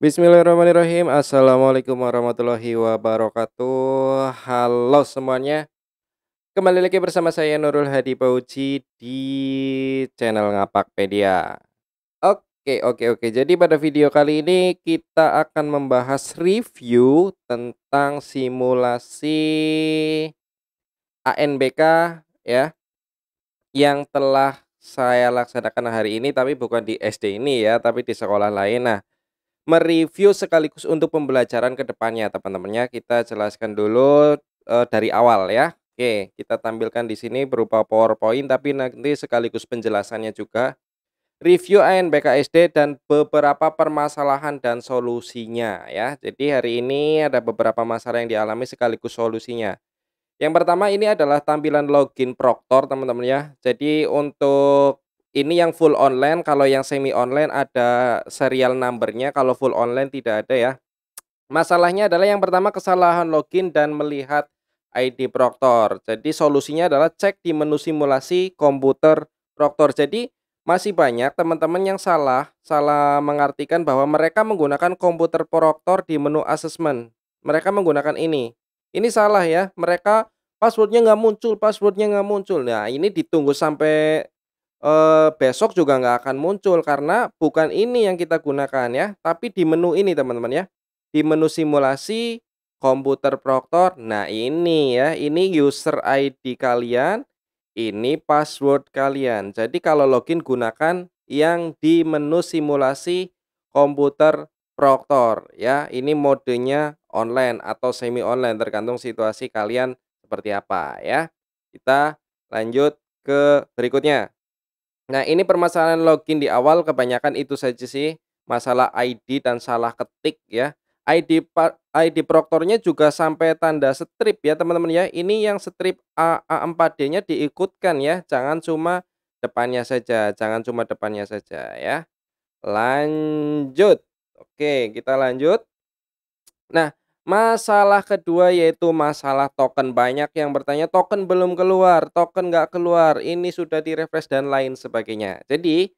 Bismillahirrahmanirrahim. Assalamualaikum warahmatullahi wabarakatuh. Halo semuanya, kembali lagi bersama saya Nurul Hadi Pauji di channel Ngapakpedia. Oke. Jadi pada video kali ini kita akan membahas review tentang simulasi ANBK ya, yang telah saya laksanakan hari ini, tapi bukan di SD ini ya, tapi di sekolah lain. Nah, mereview sekaligus untuk pembelajaran ke depannya teman-teman ya. Kita jelaskan dulu, dari awal ya. Oke, kita tampilkan di sini berupa PowerPoint, tapi nanti sekaligus penjelasannya juga. Review ANBK SD dan beberapa permasalahan dan solusinya ya. Jadi hari ini ada beberapa masalah yang dialami sekaligus solusinya. Yang pertama ini adalah tampilan login Proktor teman-teman ya. Jadi untuk ini yang full online, kalau yang semi online ada serial number-nya, kalau full online tidak ada ya. Masalahnya adalah yang pertama kesalahan login dan melihat ID Proktor. Jadi solusinya adalah cek di menu simulasi komputer Proktor. Jadi masih banyak teman-teman yang salah mengartikan bahwa mereka menggunakan komputer Proktor di menu asesmen. Mereka menggunakan ini. Ini salah ya, mereka passwordnya nggak muncul. Nah, ini ditunggu sampai, besok juga nggak akan muncul karena bukan ini yang kita gunakan ya, tapi di menu ini teman-teman ya. Di menu simulasi komputer Proktor, nah ini ya, ini user ID kalian, ini password kalian. Jadi kalau login gunakan yang di menu simulasi komputer Proktor ya. Ini modenya online atau semi online tergantung situasi kalian seperti apa ya. Kita lanjut ke berikutnya. Nah, ini permasalahan login di awal kebanyakan itu saja sih, masalah ID dan salah ketik ya. ID Proktornya juga sampai tanda strip ya teman-teman ya. Ini yang strip A4D-nya diikutkan ya, jangan cuma depannya saja ya. Lanjut. Oke, kita lanjut. Nah, masalah kedua yaitu masalah token. Banyak yang bertanya, "Token belum keluar, token nggak keluar, ini sudah di-refresh," dan lain sebagainya. Jadi,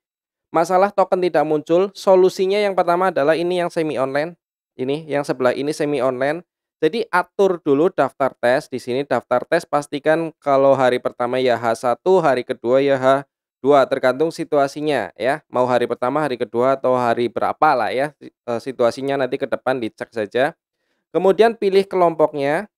masalah token tidak muncul, solusinya yang pertama adalah ini yang semi online, ini yang sebelah ini semi online. Jadi atur dulu daftar tes, di sini daftar tes pastikan kalau hari pertama ya H1, hari kedua ya H2, tergantung situasinya ya. Mau hari pertama, hari kedua, atau hari berapa lah ya, situasinya nanti ke depan dicek saja. Kemudian pilih kelompoknya,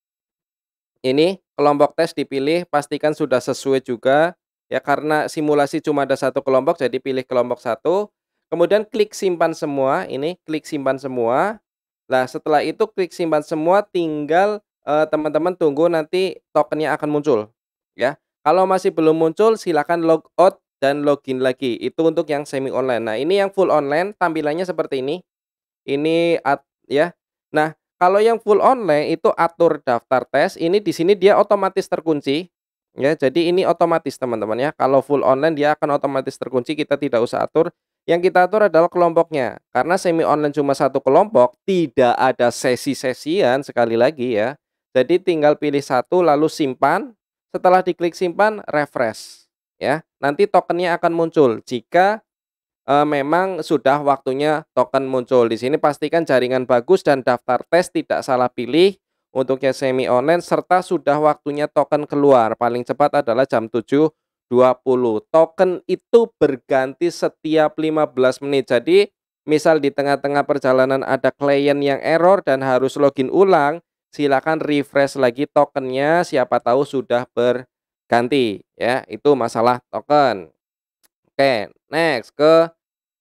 ini kelompok tes dipilih, pastikan sudah sesuai juga, ya karena simulasi cuma ada satu kelompok, jadi pilih kelompok satu. Kemudian klik simpan semua, ini klik simpan semua. Nah setelah itu klik simpan semua, tinggal, teman-teman tunggu nanti tokennya akan muncul, ya. Kalau masih belum muncul silakan log out dan login lagi, itu untuk yang semi online. Nah ini yang full online tampilannya seperti ini. Ya. Nah, kalau yang full online itu atur daftar tes, ini di sini dia otomatis terkunci, ya. Jadi ini otomatis teman-teman ya. Kalau full online dia akan otomatis terkunci, kita tidak usah atur. Yang kita atur adalah kelompoknya. Karena semi online cuma satu kelompok, tidak ada sesi-sesian sekali lagi ya. Jadi tinggal pilih satu lalu simpan. Setelah diklik simpan, refresh, ya. Nanti tokennya akan muncul jika memang sudah waktunya token muncul. Di sini pastikan jaringan bagus dan daftar tes tidak salah pilih untuk yang semi online serta sudah waktunya token keluar. Paling cepat adalah jam 7.20. Token itu berganti setiap 15 menit. Jadi, misal di tengah-tengah perjalanan ada klien yang error dan harus login ulang, silakan refresh lagi tokennya, siapa tahu sudah berganti ya. Itu masalah token. Oke, next ke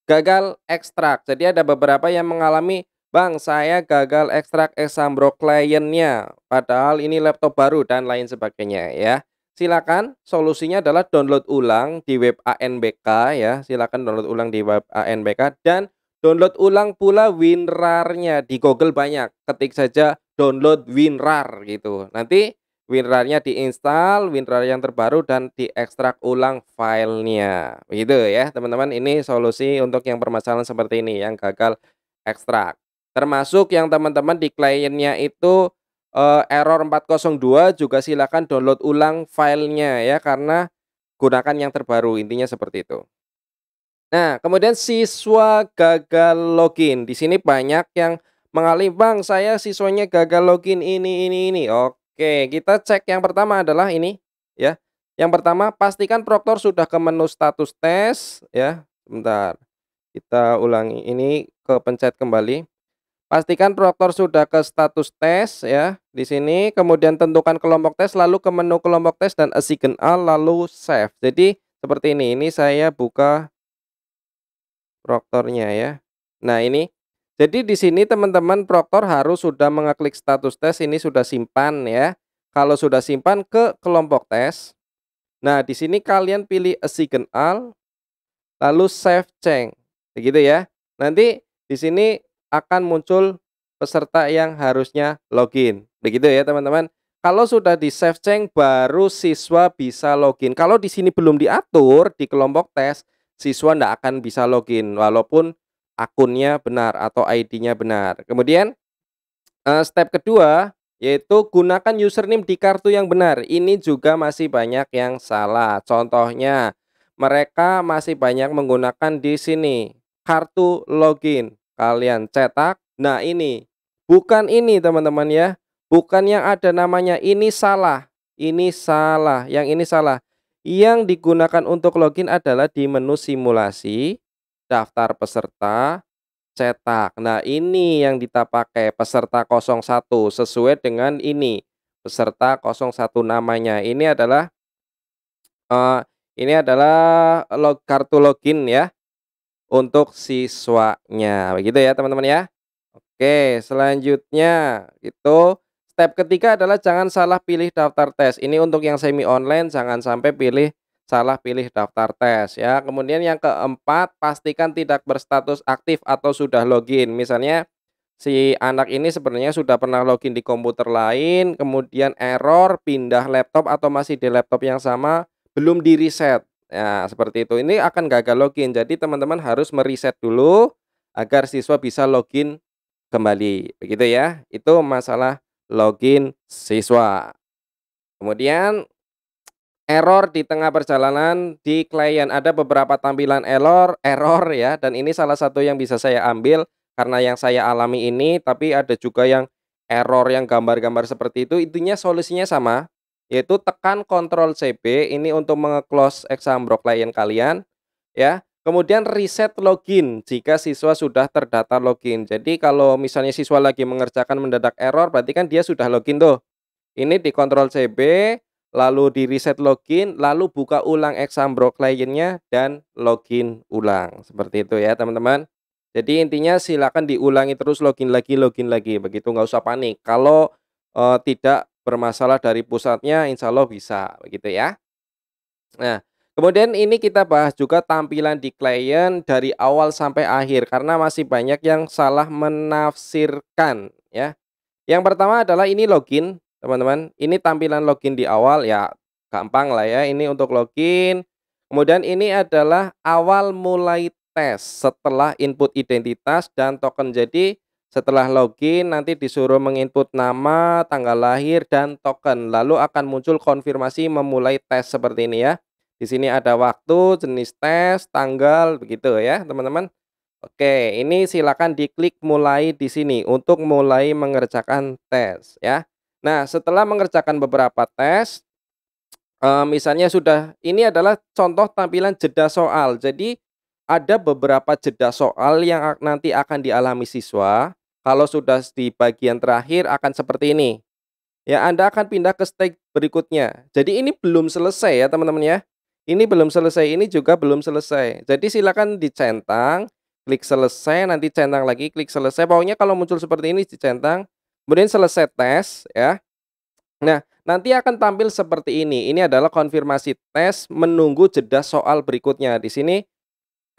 gagal ekstrak. Jadi ada beberapa yang mengalami, "Bang, saya gagal ekstrak Exambro kliennya, padahal ini laptop baru," dan lain sebagainya ya. Silakan solusinya adalah download ulang di web ANBK ya, silakan download ulang di web ANBK dan download ulang pula WinRAR-nya. Di Google banyak, ketik saja download WinRAR gitu. Nanti WinRAR-nya diinstal, WinRAR yang terbaru dan diekstrak ulang filenya. Begitu ya, teman-teman. Ini solusi untuk yang permasalahan seperti ini, yang gagal ekstrak. Termasuk yang teman-teman di kliennya itu, error 402 juga silakan download ulang filenya ya, karena gunakan yang terbaru, intinya seperti itu. Nah, kemudian siswa gagal login. Di sini banyak yang mengalami, "Bang, saya siswanya gagal login ini." Oke, kita cek yang pertama adalah ini, ya. Yang pertama, pastikan proktor sudah ke menu status tes, ya. Sebentar, kita ulangi ini, ke pencet kembali. Pastikan proktor sudah ke status tes, ya, di sini, kemudian tentukan kelompok tes, lalu ke menu kelompok tes dan assign all, lalu save. Jadi, seperti ini saya buka proktornya ya. Nah ini, jadi di sini teman-teman proktor harus sudah mengeklik status tes, ini sudah simpan ya. Kalau sudah simpan ke kelompok tes. Nah di sini kalian pilih assign all, lalu save change, begitu ya. Nanti di sini akan muncul peserta yang harusnya login, begitu ya teman-teman. Kalau sudah di save change baru siswa bisa login. Kalau di sini belum diatur di kelompok tes, siswa tidak akan bisa login walaupun akunnya benar atau ID-nya benar. Kemudian step kedua yaitu gunakan username di kartu yang benar. Ini juga masih banyak yang salah. Contohnya, mereka masih banyak menggunakan di sini kartu login. Kalian cetak. Nah, ini bukan ini teman-teman ya. Bukan yang ada namanya, ini salah. Ini salah, yang ini salah. Yang digunakan untuk login adalah di menu simulasi, daftar peserta, cetak. Nah, ini yang kita pakai peserta 01 sesuai dengan ini, peserta 01 namanya. Eee, ini adalah kartu login ya, untuk siswanya, begitu ya teman-teman ya. Oke, selanjutnya itu step ketiga adalah jangan salah pilih daftar tes. Ini untuk yang semi online jangan sampai salah pilih daftar tes ya. Kemudian yang keempat, pastikan tidak berstatus aktif atau sudah login. Misalnya si anak ini sebenarnya sudah pernah login di komputer lain, kemudian error, pindah laptop atau masih di laptop yang sama, belum di-reset. Nah, seperti itu. Ini akan gagal login. Jadi teman-teman harus mereset dulu agar siswa bisa login kembali, begitu ya. Itu masalah login siswa. Kemudian error di tengah perjalanan di klien, ada beberapa tampilan error ya, dan ini salah satu yang bisa saya ambil karena yang saya alami ini, tapi ada juga yang error yang gambar-gambar seperti itu. Intinya solusinya sama, yaitu tekan Ctrl CB ini untuk menge-close exambro klien kalian ya. Kemudian reset login jika siswa sudah terdata login. Jadi kalau misalnya siswa lagi mengerjakan mendadak error, berarti kan dia sudah login tuh. Ini di Ctrl CB, lalu di reset login, lalu buka ulang exambro kliennya dan login ulang. Seperti itu ya teman-teman. Jadi intinya silakan diulangi terus, login lagi, begitu, nggak usah panik. Kalau tidak bermasalah dari pusatnya, insya Allah bisa, begitu ya. Nah, kemudian ini kita bahas juga tampilan di klien dari awal sampai akhir karena masih banyak yang salah menafsirkan ya. Yang pertama adalah ini login, teman-teman. Ini tampilan login di awal ya, gampang lah ya. Ini untuk login. Kemudian ini adalah awal mulai tes setelah input identitas dan token. Jadi setelah login nanti disuruh menginput nama, tanggal lahir dan token. Lalu akan muncul konfirmasi memulai tes seperti ini ya. Di sini ada waktu, jenis tes, tanggal, begitu ya, teman-teman. Oke, ini silakan diklik mulai di sini untuk mulai mengerjakan tes ya. Nah, setelah mengerjakan beberapa tes, misalnya sudah, ini adalah contoh tampilan jeda soal. Jadi ada beberapa jeda soal yang nanti akan dialami siswa. Kalau sudah di bagian terakhir akan seperti ini. Ya, Anda akan pindah ke step berikutnya. Jadi ini belum selesai ya teman-teman ya. Ini belum selesai, ini juga belum selesai. Jadi silakan dicentang, klik selesai, nanti centang lagi, klik selesai. Pokoknya kalau muncul seperti ini dicentang, kemudian selesai tes ya. Nah, nanti akan tampil seperti ini. Ini adalah konfirmasi tes menunggu jeda soal berikutnya. Di sini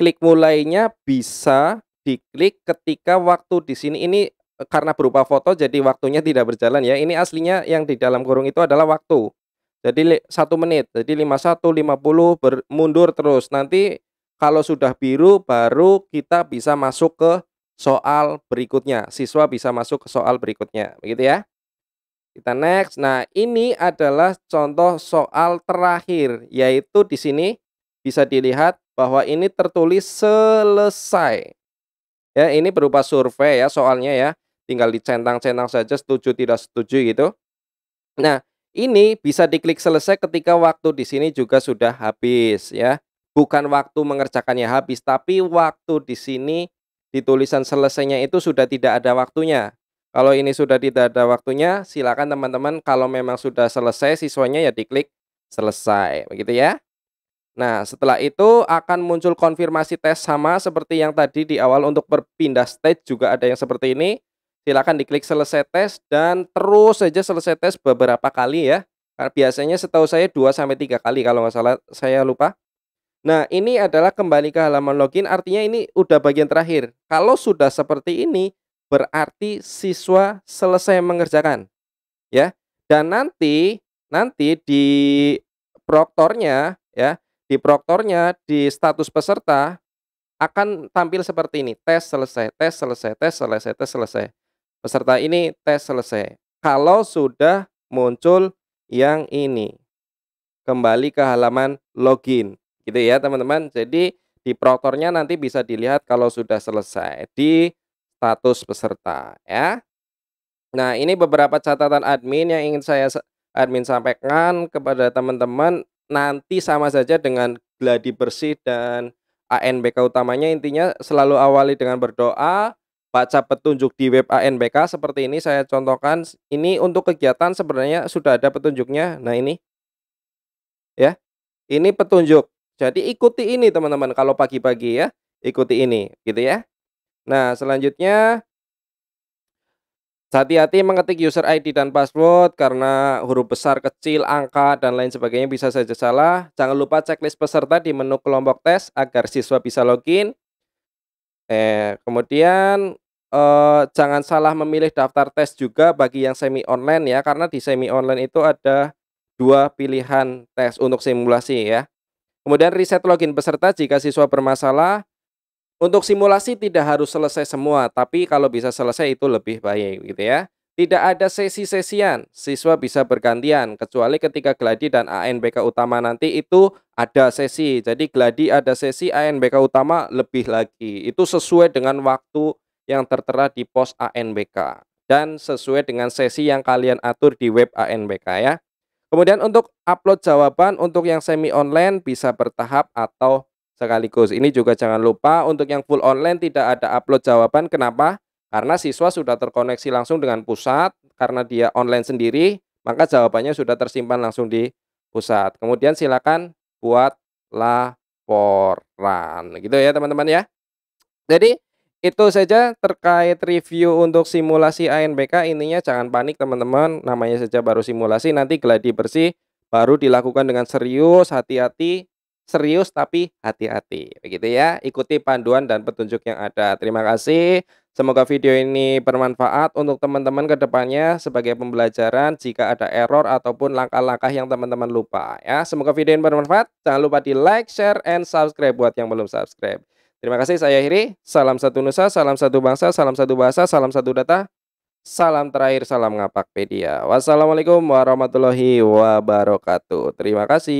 klik mulainya bisa diklik ketika waktu di sini ini karena berupa foto jadi waktunya tidak berjalan ya. Ini aslinya yang di dalam kurung itu adalah waktu. Jadi 1 menit. Jadi 51, 50 mundur terus. Nanti kalau sudah biru baru kita bisa masuk ke soal berikutnya. Siswa bisa masuk ke soal berikutnya. Begitu ya. Kita next. Nah, ini adalah contoh soal terakhir, yaitu di sini bisa dilihat bahwa ini tertulis selesai. Ya, ini berupa survei ya soalnya ya, tinggal dicentang-centang saja setuju tidak setuju gitu. Nah, ini bisa diklik selesai ketika waktu di sini juga sudah habis ya. Bukan waktu mengerjakannya habis, tapi waktu di sini di tulisan selesainya itu sudah tidak ada waktunya. Kalau ini sudah tidak ada waktunya, silakan teman-teman kalau memang sudah selesai siswanya ya diklik selesai, begitu ya. Nah, setelah itu akan muncul konfirmasi tes sama seperti yang tadi di awal untuk berpindah stage juga ada yang seperti ini. Silakan diklik selesai tes dan terus saja selesai tes beberapa kali ya. Karena biasanya setahu saya 2 sampai 3 kali kalau nggak salah, saya lupa. Nah, ini adalah kembali ke halaman login artinya ini udah bagian terakhir. Kalau sudah seperti ini berarti siswa selesai mengerjakan ya. Dan nanti nanti di proktornya ya, di status peserta akan tampil seperti ini, tes selesai tes selesai tes selesai tes selesai. Peserta ini tes selesai. Kalau sudah muncul yang ini, kembali ke halaman login, gitu ya teman-teman. Jadi di proktornya nanti bisa dilihat kalau sudah selesai di status peserta ya. Nah, ini beberapa catatan admin yang ingin admin sampaikan kepada teman-teman, nanti sama saja dengan gladi bersih dan ANBK utamanya, intinya selalu awali dengan berdoa, baca petunjuk di web ANBK seperti ini saya contohkan, ini untuk kegiatan sebenarnya sudah ada petunjuknya. Nah ini, ya, ini petunjuk. Jadi ikuti ini teman-teman kalau pagi-pagi ya, ikuti ini, gitu ya. Nah, selanjutnya hati-hati mengetik user ID dan password karena huruf besar, kecil, angka, dan lain sebagainya bisa saja salah. Jangan lupa checklist peserta di menu kelompok tes agar siswa bisa login. Kemudian jangan salah memilih daftar tes juga bagi yang semi online ya, karena di semi online itu ada 2 pilihan tes untuk simulasi ya. Kemudian reset login peserta jika siswa bermasalah. Untuk simulasi tidak harus selesai semua, tapi kalau bisa selesai itu lebih baik gitu ya. Tidak ada sesi-sesian, siswa bisa bergantian kecuali ketika gladi dan ANBK utama nanti itu ada sesi. Jadi gladi ada sesi, ANBK utama lebih lagi. Itu sesuai dengan waktu yang tertera di pos ANBK dan sesuai dengan sesi yang kalian atur di web ANBK ya. Kemudian untuk upload jawaban untuk yang semi online bisa bertahap atau sekaligus. Ini juga jangan lupa untuk yang full online tidak ada upload jawaban. Kenapa? Karena siswa sudah terkoneksi langsung dengan pusat, karena dia online sendiri, maka jawabannya sudah tersimpan langsung di pusat. Kemudian silakan buat laporan. Gitu ya teman-teman ya. Jadi itu saja terkait review untuk simulasi ANBK, intinya jangan panik teman-teman, namanya saja baru simulasi, nanti gladi bersih baru dilakukan dengan serius, hati-hati, serius tapi hati-hati, begitu ya. Ikuti panduan dan petunjuk yang ada. Terima kasih. Semoga video ini bermanfaat untuk teman-teman ke depannya sebagai pembelajaran jika ada error ataupun langkah-langkah yang teman-teman lupa ya. Semoga video ini bermanfaat. Jangan lupa di like, share, and subscribe buat yang belum subscribe. Terima kasih, saya akhiri. Salam satu nusa, salam satu bangsa, salam satu bahasa, salam satu data. Salam terakhir, salam Ngapakpedia. Wassalamualaikum warahmatullahi wabarakatuh. Terima kasih.